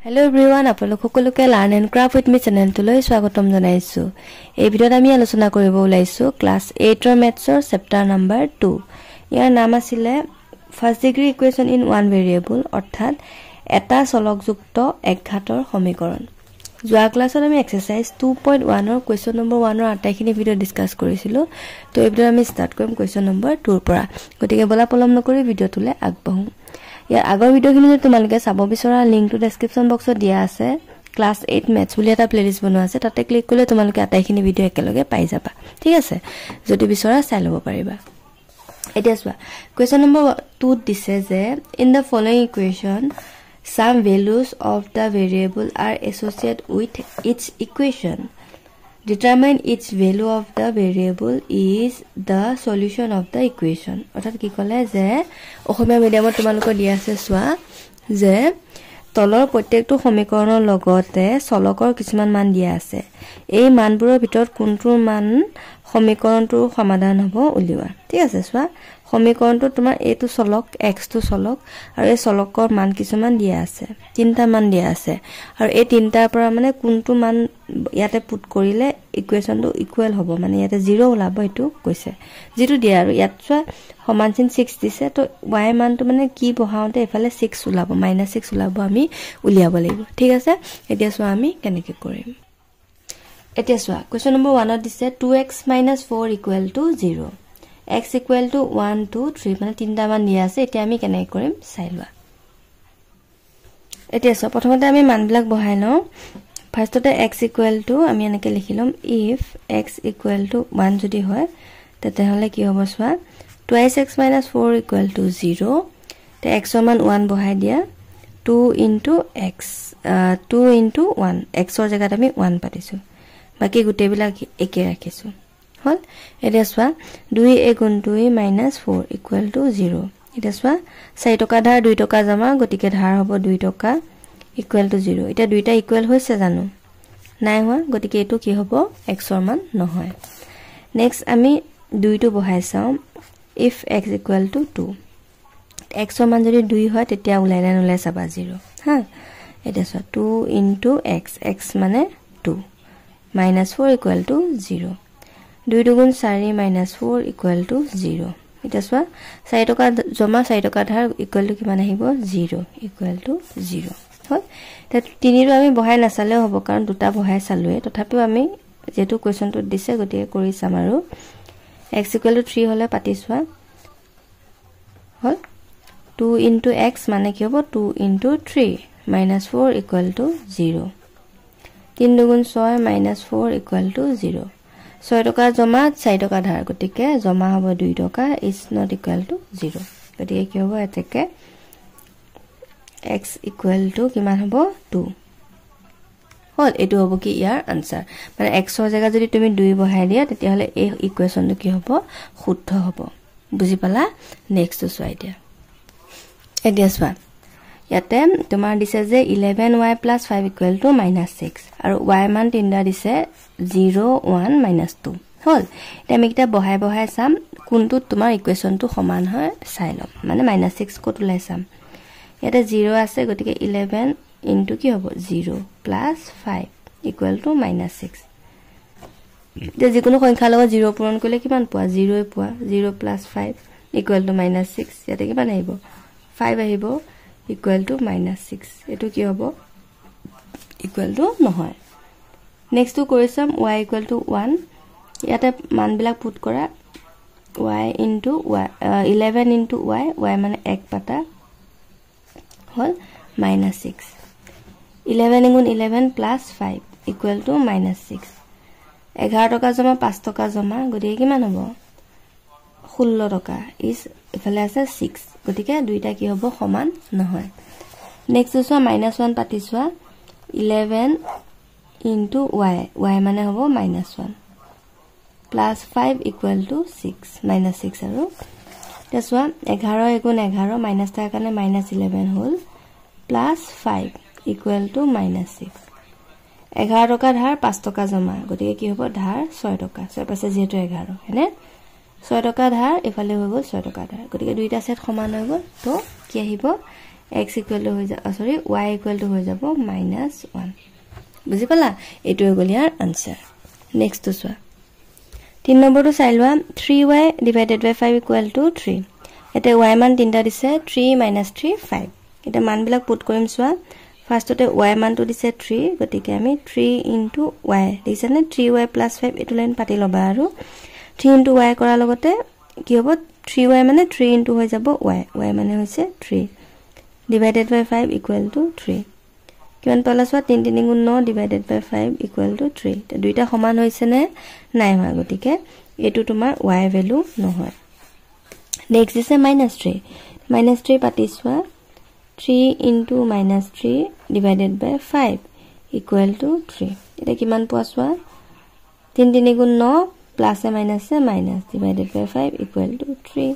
Hello everyone, আপোনালোক সকলোকে Learn and Craft with me channel লৈ স্বাগতম জনাইছো। এই ভিডিঅ'ত আমি আলোচনা কৰিব ওলাইছো ক্লাস 8 ৰ মেথছৰ চেপ্টাৰ নম্বৰ 2। ইয়াৰ নাম আছিল first degree equation in one variable, অৰ্থাৎ এটা চলকযুক্ত একঘাতৰ সমীকৰণ। যোৱা ক্লাছত আমি এক্সাৰসাইজ 2.1 ৰ কোৱেশ্চন নম্বৰ 1 ৰ আটাইখিনি ভিডিঅ' ডিসকাস কৰিছিলো। তো এই ভিডিঅ' আমি স্টাৰ্ট কৰিম কোৱেশ্চন নম্বৰ 2 ৰ পৰা। গতিকে বলা পলম নকৰি ভিডিঅ'টোলৈ আগবাঢ়ো। ইয়াৰ আগৰ ভিডিঅ'খিনি যদি তোমালোকে চাব বিচৰা লিংকটো ডেসক্ৰিপচন বক্সত দিয়া আছে। ক্লাস 8 মেথছ বুলি এটা প্লেলিষ্ট বনোৱা আছে, তাতে ক্লিক কৰিলে তোমালোকে আটাইখিনি ভিডিঅ' একেলগে পাই যাবা। ঠিক আছে, যদি বিচৰা চাই ল'ব পাৰিবা। এতিয়া চোৱা, কোৱেশ্চন নম্বৰ 2 দিছে যে in the following equation some values of the variable are associated with each equation. Determine each value of the variable is the solution of the equation. অৰ্থাৎ কি ক'লে যে অসমীয়া মিডিয়ামত তোমালোকৰ দিয়া আছে চোৱা যে তলৰ প্ৰত্যেকটো সমীকৰণৰ লগতে চলকৰ কিছুমান মান দিয়া আছে। এই মানবোৰৰ ভিতৰত কোনটো মান সমীকৰণটোৰ সমাধান হ'ব উলিওৱা। ঠিক আছে, চোৱা সমীকৰণটো তোমাৰ এইটো চলক x টো চলক আৰু এই চলকৰ মান কিছুমান দিয়া আছে, তিনটা মান দিয়া আছে আৰু এই তিনটাৰ পৰা মানে কোনটো মান ইয়াতে পুট কৰিলে ইকুৱেশ্যনটো ইকুৱেল হ'ব, মানে ইয়াতে 0 ওলাব এটো কৈছে। যেটো দিয়া আৰু ইয়াত চোৱা সমান চিন 6 দিছে, তো y মানটো মানে কি বহাওতে এফালে 6 ওলাব, -6 ওলাব, আমি উলিয়াব লাগিব। ঠিক আছে, এতিয়া চোৱা আমি কেনেকৈ কৰিম। এতিয়া চোৱা কোৱেশ্চন নম্বৰ 1 ত দিছে 2x - 4 = 0, x = 1 2 3, মানে তিনটা মান দিয়া আছে। এতিয়া আমি কেনেকৈ কৰিম চাই লোৱা। এতিয়া চোৱা প্ৰথমতে আমি মানবিলাক বহাই লওঁ। ফাৰ্ষ্টতে x = আমি এনেকৈ লিখি লম, if x = 1 যদি হয় তেতিয়াহ'লে কি হ'ব চোৱা 2x - 4 = 0, তে x ৰ মান 1 বহাই দিয়া, 2 × x 2 × 1, x ৰ জায়গাত আমি 1 পাতিছো, বাকি গুটেবিলাক একে ৰাখিছো। হল, এতিয়া চোৱা 2 × 2 - 4 = 0। এতিয়া চোৱা 4 টকা ধাৰ 2 টকা জমা, গতিকে ধাৰ হ'ব 2 টকা = 0। এতিয়া দুইটা ইকুৱেল হৈছে জানো? নাই হোৱা, গতিকে এটো কি হ'ব x ৰ মান নহয়। নেক্সট আমি 2 টো বহাই চাওঁ, if x = 2, x ৰ মান যদি 2 হয় তেতিয়া ওলাই না নোলাই চাবা 0। হা, এতিয়া চোৱা 2 × x, x মানে 2, -4 = 0, 2 × 4 - 4 = 0। এতিয়া চোৱা 4 টকা জমা 4 টকা ধাৰ ইকুৱেল টু কিমান আহিব 0 = 0। হল, তে তিনিটো আমি বহাই নাচালেও হ'ব, কাৰণ দুটা বহাই চালোৱে। তথাপিও আমি যেটো কোৱেশ্চনটো দিছে গতিকে কৰি চাম। আৰু x = 3 হলে পাতি চোৱা, হল 2 × x মানে কি হ'ব 2 × 3 - 4 = 0, 3 2 6 - 4 = 0, 6 টকা জমা 4 টকা ধাৰ, গতিকে জমা হ'ব 2 টকা, is not equal to 0। গতিকে কি হ'ব এতেকে x = কিমান হ'ব 2। হল, এটো হ'ব কি ইয়াৰ আনসাৰ, মানে x ৰ জায়গা যদি তুমি 2 বহাই দিয়া তেতিয়াহলে এই ইকুৱেশ্যনটো কি হ'ব শুদ্ধ হ'ব। বুজি পালা? নেক্সট চোৱা এতিয়া চোৱা ইয়াতে তোমাৰ দিছে যে 11y + 5 = -6 আৰু y মান তিনটা দিছে 0 1 -2। হল, এতিয়া আমি কিটা বহাই বহাই চাম কোনটো তোমাৰ ইকুৱেশ্যনটো সমান হয় চাই লম, মানে -6 কত ওলাই চাম। ইয়াতে 0 আছে, গতিকে 11 * কি হ'ব 0 + 5 = -6। এতিয়া যিকোনো সংখ্যাৰ লগত 0 পূৰণ কৰিলে কিমান পোৱা 0 পোৱা, 0 + 5 = -6, ইয়াতে কিমান আহিব 5 আহিব = -6। এটো কি হ'ব ইকুৱেল টু নহয়। নেক্সট টু কৰি চাম y = 1, ইয়াতে মানবিলাক পুট কৰা, y * y 11 * y, y মানে 1 পাতা, হল -6, 11 × 11 + 5 = -6, 11 টকা জমা 5 টকা জমা, গতিকে কিমান হ'ব 16 টকা, is এফালে আছে 6, গতিকে দুইটা কি হ'ব সমান নহয়। নেক্সট চোৱা -1 পাতি চোৱা, 11 × y, y মানে হ'ব -1 + 5 = 6, -6 আৰু এতিয়া চোৱা 11 × 11 মাইনাছ তাৰ কাৰণে -11 হ'ল, +5 = -6, 11 টকা ধাৰ 5 টকা জমা, গতিকে কি হ'ব ধাৰ 6 টকা, 6 পাছে যেহেতু 11 হয়নে, 6 টকা ধাৰ এফালে হৈ গ'ল 6 টকা ধাৰ, গতিকে দুইটা সেট সমান হৈ গ'ল। তো কি আহিব x equal to হৈ যাব সৰি y equal to হৈ যাব -1 বুজি পালা এটো হৈ গল ইয়াৰ আনসাৰ নেক্সট তো সোৱা 3 নম্বৰটো চাই লোৱা 3y divided by 5 equal to 3 এতে y মান তিনটা দিছে 3 3 5 এটা মান বিলাক পুট কৰিম সোৱা ফাৰ্ষ্টতে y মান তো দিছে 3 গতিকে আমি 3 into y দিছে নে 3y plus 5 এটো লাইন পাতি লবা আৰু 3 into y কৰা লগতে কি হ'ব 3y মানে 3 into হৈ যাব y মানে হৈছে 3 divided by 5 equal to 3 কিমান পালা সোৱা 3 3 গুণ 9 divided by 5 equal to 3 তে দুইটা সমান হৈছে নে নাই হোৱা গতিকে এটো তোমাৰ y ভ্যালু নহয় নেক্সট ইজ -3 পাতি সোৱা 3 into -3 divided by 5 equal to 3 এটা কিমান পোৱা সোৱা 3 3 গুণ 9 plus A minus A minus divided by 5 equal to 3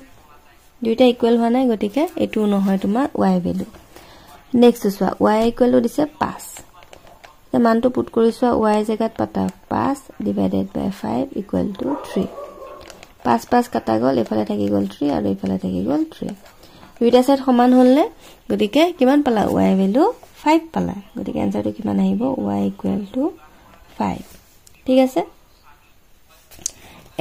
দুইটা ইকুয়াল হোৱা নাই গতিকে এটো নহয় তোমাৰ y ভ্যালু নেক্সট সোৱা y equal to দিছে 5 তে মানটো পুট কৰিছোৱা y জাগাত পাতা 5 divided by 5 equal to 3 5 5 কাটা গল এফালে থাকি গল 3 আৰু এফালে থাকি গল 3 দুইটা সাইড সমান হলনে গতিকে কিমান পালা y ভ্যালু 5 পালা গতিকে আনসারটো কিমান আহিব y equal to 5 ঠিক আছে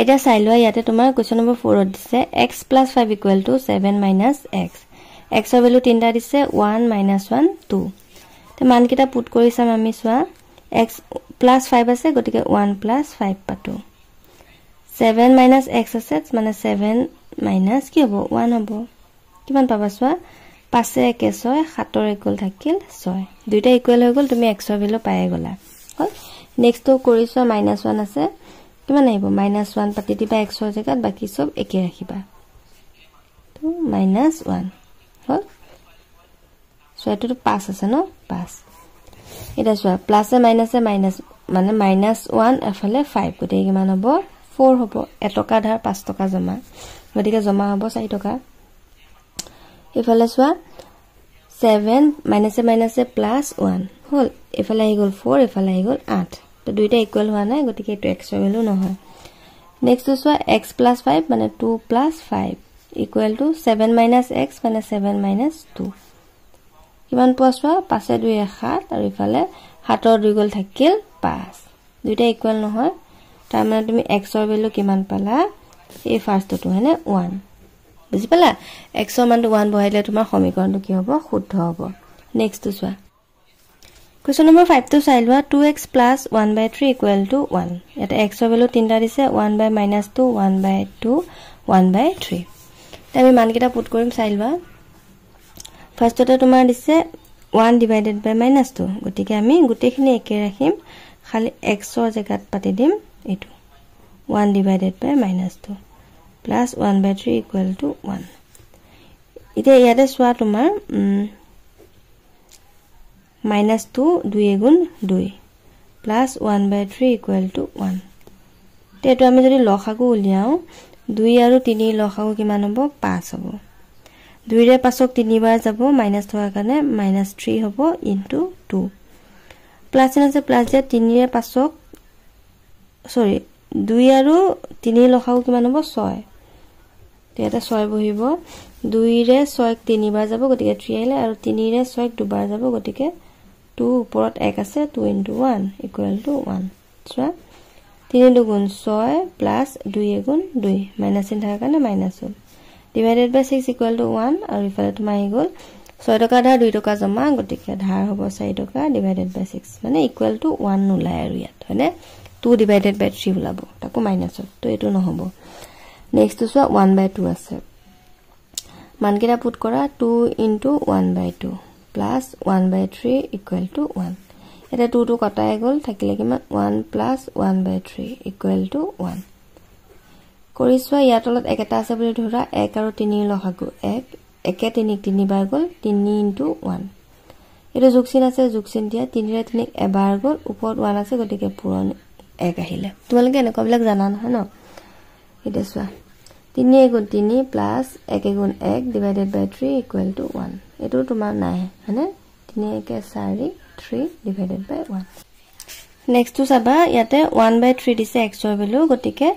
এটা চাই লোৱা ইয়াতে তোমাৰ কোৱেশ্চন নম্বৰ 4 দিছে x + 5 = 7 - x x ৰ ভ্যালু তিনটা দিছে 1 - 1 2 তে মান কিটা পুট কৰিছাম আমি সোৱা x + 5 আছে গতিকে 1 + 5 পাতো 7 - x আছে মানে 7 - কি হ'ব 1 হ'ব কিমান পাবা সোৱা 5 1 6 7 ৰ ইকুয়াল থাকিল 6 দুইটা ইকুয়াল হৈ গল তুমি x ৰ ভ্যালু পাই গলা হল নেক্সট তো কৰিছো -1 আছে কিমান আহিব -1 পাতি দিবা x ৰ জাগাত বাকি সব একে ৰাখিবা তো -1 হল সো এটো 5 আছে ন 5 এটা সোৱা প্লাস এ মাইনাস মানে -1 এফালে 5 গতে কিমান হ'ব 4 হ'ব 1 টকা ধাৰ 5 টকা জমা গতিকে জমা হ'ব 4 টকা এফালে সোৱা 7 - এ প্লাস 1 হল এফালে আহি গল 4 এফালে আহি গল 8 তো দুইটা ইকুয়াল হোৱা নাই গতিকে এটো x ৰ ভ্যালু নহয় নেক্সট সোৱা x + 5 মানে 2 + 5 equal to 7 - x মানে 7 - 2 কিমান পোৱা সোৱা 5 এ 2 এ 7 আৰু ইফালে 7 ৰ 2 গল থাকিল 5 দুইটা ইকুয়াল নহয় তাৰ মানে তুমি x ৰ ভ্যালু কিমান পালা এই ফাৰ্ষ্টটো হেনে 1 বুজি পালা x ৰ মানটো 1 বহাইলে তোমাৰ সমীকৰণটো কি হ'ব শুদ্ধ হ'ব নেক্সট সোৱা কোৱেশ্চন নম্বৰ 5 তো চাই লোৱা 2x + 1/3 = 1 এটা x ৰ ভ্যালু তিনটা দিছে 1/-2 1/2 1/3 তে আমি মান কিটা পুট কৰিম চাই লোৱা ফাৰ্ষ্টতে তোমাৰ দিছে 1 divided by -2 গতিকে আমি গুটেখিনি একে ৰাখিম খালি x ৰ জাগাত পাতি দিম এটো 1 divided by -2 plus 1/3 equal to 1 ইতে ইয়াতে সোৱা তোমাৰ -2 2 গুণ 2 plus 1/3 equal to 1 তে এটো আমি যদি লসাগু উলিয়াও 2 আৰু 3 লসাগু কিমান হ'ব 5 হ'ব 2 ৰে 5ক 3 বাৰ যাব মাইনাস থকাৰ কাৰণে -3 হ'ব into 2 প্লাস আছে প্লাস যে 3 ৰে 5ক সৰি 2 আৰু 3 লসাগু কিমান হ'ব 6 তে এটা 6 বহিব 2 ৰে 6ক 3 বাৰ যাব গতিকে 3 আহিলে আৰু 3 ৰে 6ক দুবাৰ যাব গতিকে 2 ওপৰত 1 আছে 2 into 1 equal to 1 সোৱা 3 দুগুণ 6 plus 2 গুণ 2 মাইনাস চিন থাকাৰ কাৰণে মাইনাস হ'ল divided by 6 equal to 1 আৰু ইফালে তোমাৰ আহি গল 6 টকা ধাৰ 2 টকা জমা গতিকে ধাৰ হ'ব 4 টকা divided by 6 মানে equal to 1 নোলায় আৰু ইয়াত হয়নে 2 divided by 3 ওলাব তাকো মাইনাস হ'ল তো এটো নহব নেক্সট তো সোৱা 1/2 আছে মান কিটা পুট কৰা 2 into 1/2 plus 1/3 equal to 1 এটা 2 to কটাই গল থাকিলে কিমান 1 plus 1/3 equal to 1 কৰিছোৱা ইয়াৰ তলত একটা আছে বুলি ধৰা 1 আৰু 3 লসাগু 1 একে 3 3 বাৰ গল 3 into 1 এটো যোগচিন আছে যোগচিন দিয়া 3 ৰে 3 এবাৰ গল ওপৰত 1 আছে গতিকে পুৰণ 1 আহিলে তোমালোকে এনেকবিলাক জানা নহয় ন এটা সোৱা 3 গুণ 3 plus 1 গুণ 1 divided by 3 equal to 1 এটো তোমাৰ নাই মানে 3 1 4 3 divided by 1 নেক্সট তো চাবা ইয়াতে 1/3 দিছে x ৰ ভ্যালু গতিকে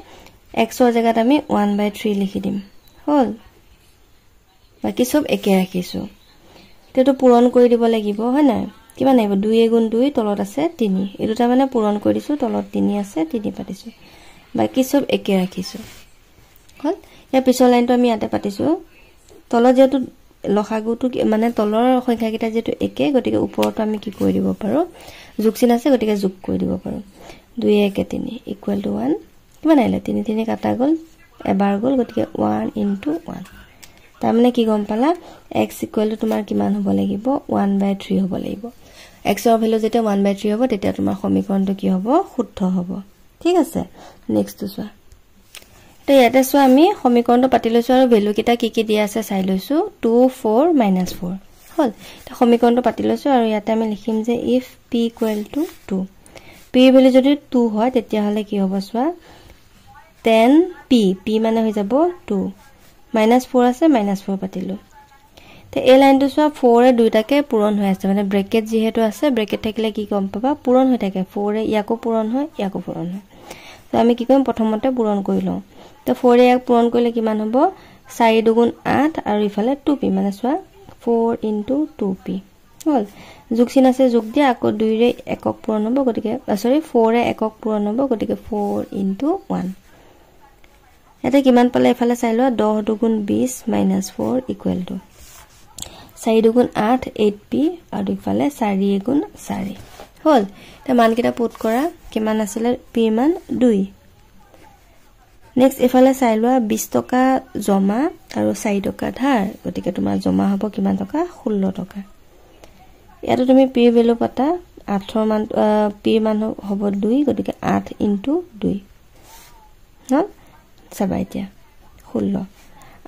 x ৰ জাগাত আমি 1/3 লিখি দিম হল বাকি সব একে ৰাখিছো তেটো পূৰণ কৰি দিব লাগিব হয় না কিমান আহিব 2 গুণ 2 তলত আছে 3 এই দুটা মানে পূৰণ কৰি দিছো তলত 3 আছে 3 পাতিছো বাকি সব একে ৰাখিছো হল या পিছৰ লাইনটো আমি ইয়াতে পাতিছো তলত যেটো লখাগুটো মানে তলৰ সংখ্যা কিটা যেটো একে গতিকে ওপৰটো আমি কি কৰি দিব পাৰো যোগ চিন আছে গতিকে যোগ কৰি দিব পাৰো 2 1 3 ইকুৱেল টু 1 কিমান আহিলে 3 3 কাটা গল এবাৰ গল গতিকে 1 into 1 তাৰ মানে কি গম পালা x ইকুৱেল টু তোমাৰ কিমান হ'ব লাগিব 1/3 হ'ব লাগিব x ৰ ভ্যালু যেতিয়া 1/3 হ'ব তেতিয়া তোমাৰ সমীকৰণটো কি হ'ব শুদ্ধ হ'ব ঠিক আছে নেক্সট টু চোৱা তে ইয়াতে চোৱা আমি সমীকৰণটো পাতি লৈছো আৰু ভ্যালু কিটা কি দিয়া আছে চাই লৈছো 2 4 - 4 হল তে সমীকৰণটো পাতি লৈছো আৰু ইয়াতে আমি লিখিম যে if p equal to 2 p value যদি 2 হয় তেতিয়া হলে কি হ'ব চোৱা 10p p মানে হৈ যাব 2 -4 আছে -4 পাতিলো তে এই লাইনটো চোৱা 4 এ দুইটাকে পূৰণ হৈ আছে মানে ব্ৰেকেট যেহেতু আছে ব্ৰেকেট থাকিলে কি কম পাবা পূৰণ হৈ থাকে 4 এ ইয়াকো পূৰণ হয় ইয়াকো পূৰণ হয় তো আমি কি কৰিম প্ৰথমতে পূৰণ কৰি লওঁ তো 4 এ ইয়াক পূৰণ কৰিলে কিমান হ'ব 4 দুগুণ 8 আৰু ইফালে 2p মানে চোৱা 4 into 2p হল যোগ চিন আছে যোগ দিয়া আকৌ 2 ৰে একক পূৰণ হ'ব গতিকে সৰি 4 এ একক পূৰণ হ'ব গতিকে 4 into 1 এটা কিমান পালে ইফালে চাই লোৱা 10 দুগুণ 20 -4 ইকুৱেল টু 4 দুগুণ 8 8p আৰু ইফালে 4 গুণ 4 হল তে মান কিটা পুট কৰা কিমান আছিল p মান 2 নেক্সট ইফালে চাই লোৱা 20 টকা জমা আৰু 4 টকা ধাৰ গতিকে তোমাৰ জমা হ'ব কিমান টকা 16 টকা ইয়াতো তুমি p ভ্যালু পাতা 8 মান p মান হ'ব 2 গতিকে 8 into 2 হল চাবা এতিয়া 16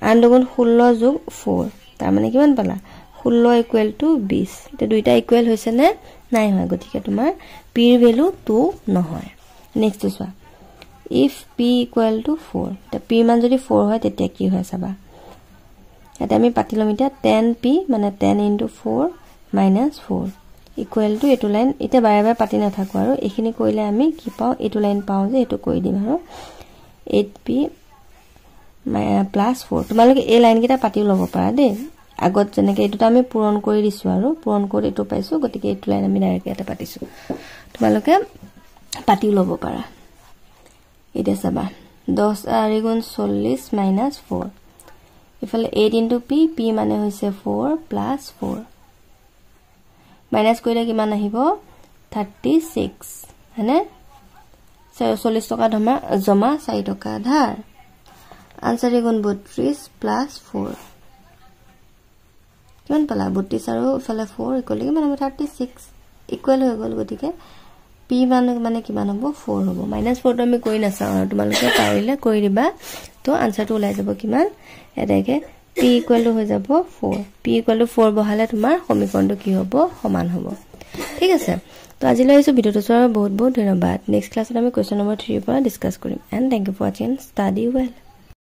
8 দুগুণ 16 যোগ 4 তাৰ মানে কিমান পালা 16 ইকুৱেল টু 20 এটা দুইটা ইকুৱেল হৈছে নে নাই হয় গতিকে তোমাৰ p ৰ ভ্যালু 2 নহয় নেক্সট চোৱা if p equal to 4 তে p মান যদি 4 হয় তেতিয়া কি হয় চাবা এটা আমি পাতি লম এতিয়া 10p মানে 10 into 4 -4 equal to এটো লাইন এটা বাৰে বাৰে পাতি না থাকো আৰু এখিনি কইলে আমি কি পাও এটো লাইন পাও যে এটো কই দিম আৰু 8p +4 তোমালোকে এই লাইন কিটা পাতি লব পাৰা দে আগত জনেকে এটো আমি পূৰণ কৰি দিছো আৰু পূৰণ কৰি এটো পাইছো গতিকে এটো লাইন আমি ডাইৰেক্ট এটা পাতিছো তোমালোকে পাতি লব পাৰা এটা চাবা 10 4 গুণ 40 -4 ইফালে 8 into p p মানে হৈছে 4 +4 মাইনাস কৰিলে কিমান আহিব 36 হনে 40 টকা জমা 4 টকা ধাৰ আনসাৰ গুণ 32 +4 কিমান পালা 32 আৰু ইফালে 4 ইকুৱেল কিমান হ'ব 36 ইকুৱেল হৈ গল গতিকে p মানে কিমান হ'ব 4 হ'ব -4 টো আমি কৰি নাচাও আৰু তোমালোকে পাৰিলে কৰি দিবা তো আনসাৰটো ওলাই যাব কিমান এটাকে p ইকুৱেল হৈ যাব 4 p ইকুৱেল 4 বহালে তোমাৰ সমীকৰণটো কি হ'ব সমান হ'ব ঠিক আছে তো আজিলৈ এই ভিডিওটো চোৱাৰ বহুত বহুত ধন্যবাদ নেক্সট ক্লাছত আমি কোৱেশ্চন নম্বৰ 3 পৰা ডিসকাস কৰিম and thank you for watching study well